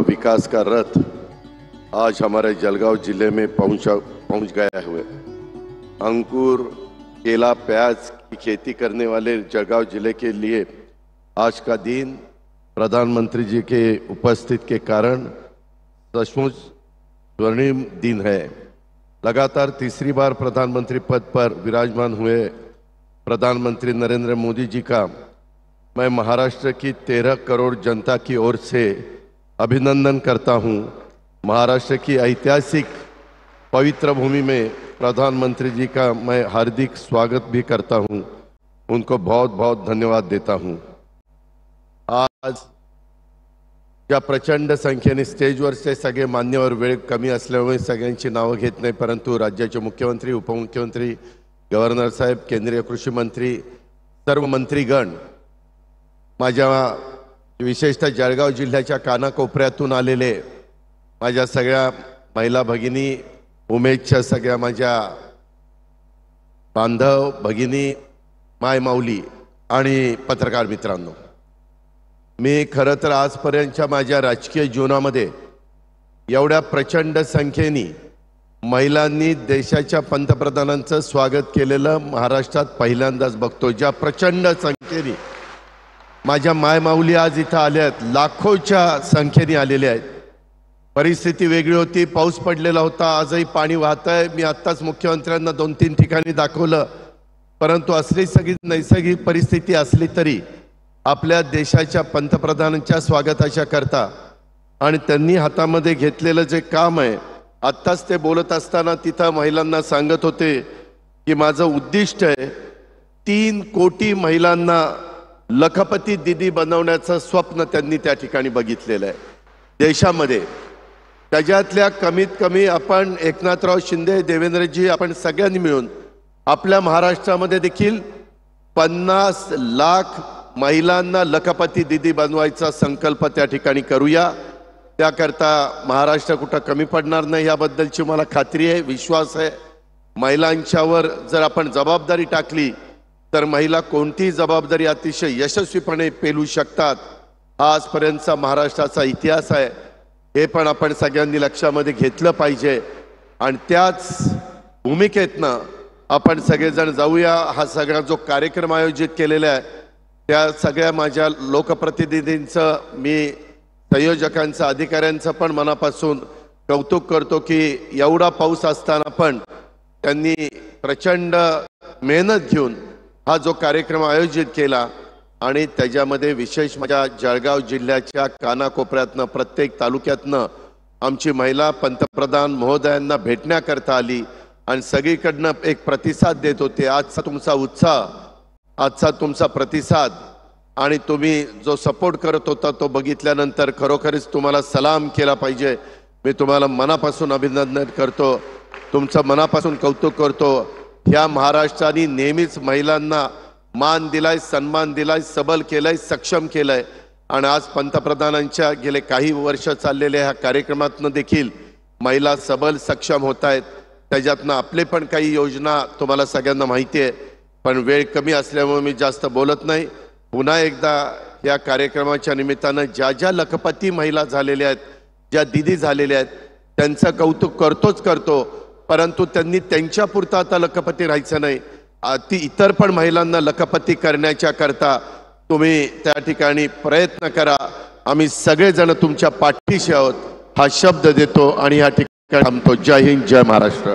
विकास का रथ आज हमारे जलगांव जिले में पहुंच गया हुआ। अंकुर, केला, प्याज की खेती करने वाले जलगांव जिले के लिए आज का दिन प्रधानमंत्री जी के उपस्थित के कारण सचमुच स्वर्णिम दिन है। लगातार तीसरी बार प्रधानमंत्री पद पर विराजमान हुए प्रधानमंत्री नरेंद्र मोदी जी का मैं महाराष्ट्र की 13 करोड़ जनता की ओर से अभिनंदन करता हूं। महाराष्ट्र की ऐतिहासिक पवित्र भूमि में प्रधानमंत्री जी का मैं हार्दिक स्वागत भी करता हूं। उनको बहुत बहुत धन्यवाद देता हूं। आज ज्या प्रचंड संख्येने स्टेजवरचे सगळे मान्यवर वेळ कमी असल्यामुळे सगळ्यांची नावं घेत नाही, परंतु राज्याचे मुख्यमंत्री, उपमुख्यमंत्री, गव्हर्नर साहेब, केंद्रीय कृषी मंत्री, सर्व मंत्रीगण, माझ्या विशेषतः जळगाव जिल्ह्याच्या कानाकोपऱ्यातून आलेले माझ्या सगळ्या महिला भगिनी, उमेदच्या सगळ्या माझ्या बांधव भगिनी, माय माऊली आणि पत्रकार मित्रांनो, मी खरं तर आजपर्यंतच्या माझ्या राजकीय जीवनामध्ये एवढ्या प्रचंड संख्येने महिलांनी देशाच्या पंतप्रधानांचं स्वागत केलेलं महाराष्ट्रात पहिल्यांदाच बघतो। ज्या प्रचंड संख्येने माझ्या माय माऊली आज इथं आल्यात, लाखोच्या संख्येने आलेल्या आहेत। परिस्थिती वेगळी होती, पाऊस पडलेला होता, आजही पाणी वाहतंय। मी आत्ताच मुख्यमंत्र्यांना 2-3 ठिकाणी दाखवलं, परंतु असली सगळी नैसर्गिक परिस्थिती असली तरी आपल्या देशाच्या पंतप्रधानांच्या स्वागताच्या करता आणि त्यांनी हातामध्ये घेतलेलं जे काम आहे, आत्ताच ते बोलत असताना तिथं महिलांना सांगत होते की माझं उद्दिष्ट आहे 3 कोटी महिलांना लखपती दीदी बनवण्याचं स्वप्न त्यांनी त्या ठिकाणी बघितलेलं आहे देशामध्ये। त्याच्यातल्या कमीत कमी आपण एकनाथराव शिंदे, देवेंद्रजी, आपण सगळ्यांनी मिळून आपल्या महाराष्ट्रामध्ये देखील 50 लाख महिलांना लखपती दीदी बनवायचा संकल्प त्या ठिकाणी करूया। त्याकरता महाराष्ट्र कुठं कमी पडणार नाही याबद्दलची मला खात्री आहे, विश्वास आहे। महिलांच्यावर जर आपण जबाबदारी टाकली तर महिला कोणतीही जबाबदारी अतिशय यशस्वीपणे पेलू शकतात। हा आजपर्यंतचा महाराष्ट्राचा इतिहास आहे, हे पण आपण सगळ्यांनी लक्षामध्ये घेतलं पाहिजे आणि त्याच भूमिकेतनं आपण सगळेजण जाऊया। हा सगळा जो कार्यक्रम आयोजित केलेला आहे त्या सगळ्या माझ्या लोकप्रतिनिधींचं, मी संयोजकांचं, अधिकाऱ्यांचं पण मनापासून कौतुक करतो की एवढा पाऊस असताना पण त्यांनी प्रचंड मेहनत घेऊन हा जो कार्यक्रम आयोजित केला आणि त्याच्यामध्ये विशेष माझ्या जळगाव जिल्ह्याच्या कानाकोपऱ्यातनं, प्रत्येक तालुक्यातनं आमची महिला पंतप्रधान महोदयांना भेटण्याकरता आली आणि सगळीकडनं एक प्रतिसाद देत होते। आजचा तुमचा उत्साह, आजचा तुमचा प्रतिसाद आणि तुम्ही जो सपोर्ट करत होता तो बघितल्यानंतर खरोखरच तुम्हाला सलाम केला पाहिजे। मी तुम्हाला मनापासून अभिनंदन करतो, तुमचं मनापासून कौतुक करतो। ह्या महाराष्ट्राने नेहमीच महिलांना मान दिलाय, सन्मान दिलाय, सबल केलंय, सक्षम केलंय आणि आज पंतप्रधानांच्या गेले काही वर्ष चाललेल्या ह्या कार्यक्रमातनं देखील महिला सबल, सक्षम होत आहेत। त्याच्यातनं आपले पण काही योजना तुम्हाला सगळ्यांना माहिती आहे, पण वेळ कमी असल्यामुळे मी जास्त बोलत नाही। पुन्हा एकदा या कार्यक्रमाच्या निमित्तानं ज्या ज्या लखपती महिला झालेल्या आहेत, ज्या दीदी झालेल्या आहेत, त्यांचं कौतुक करतो, परंतु त्यांनी त्यांच्यापुरता आता लखपती राहायचं नाही, ती इतर पण महिलांना लखपती करण्याच्या करता तुम्ही त्या ठिकाणी प्रयत्न करा। आम्ही सगळेजण तुमच्या पाठीशी आहोत हा शब्द देतो आणि या ठिकाणी थांबतो। जय हिंद, जय महाराष्ट्र।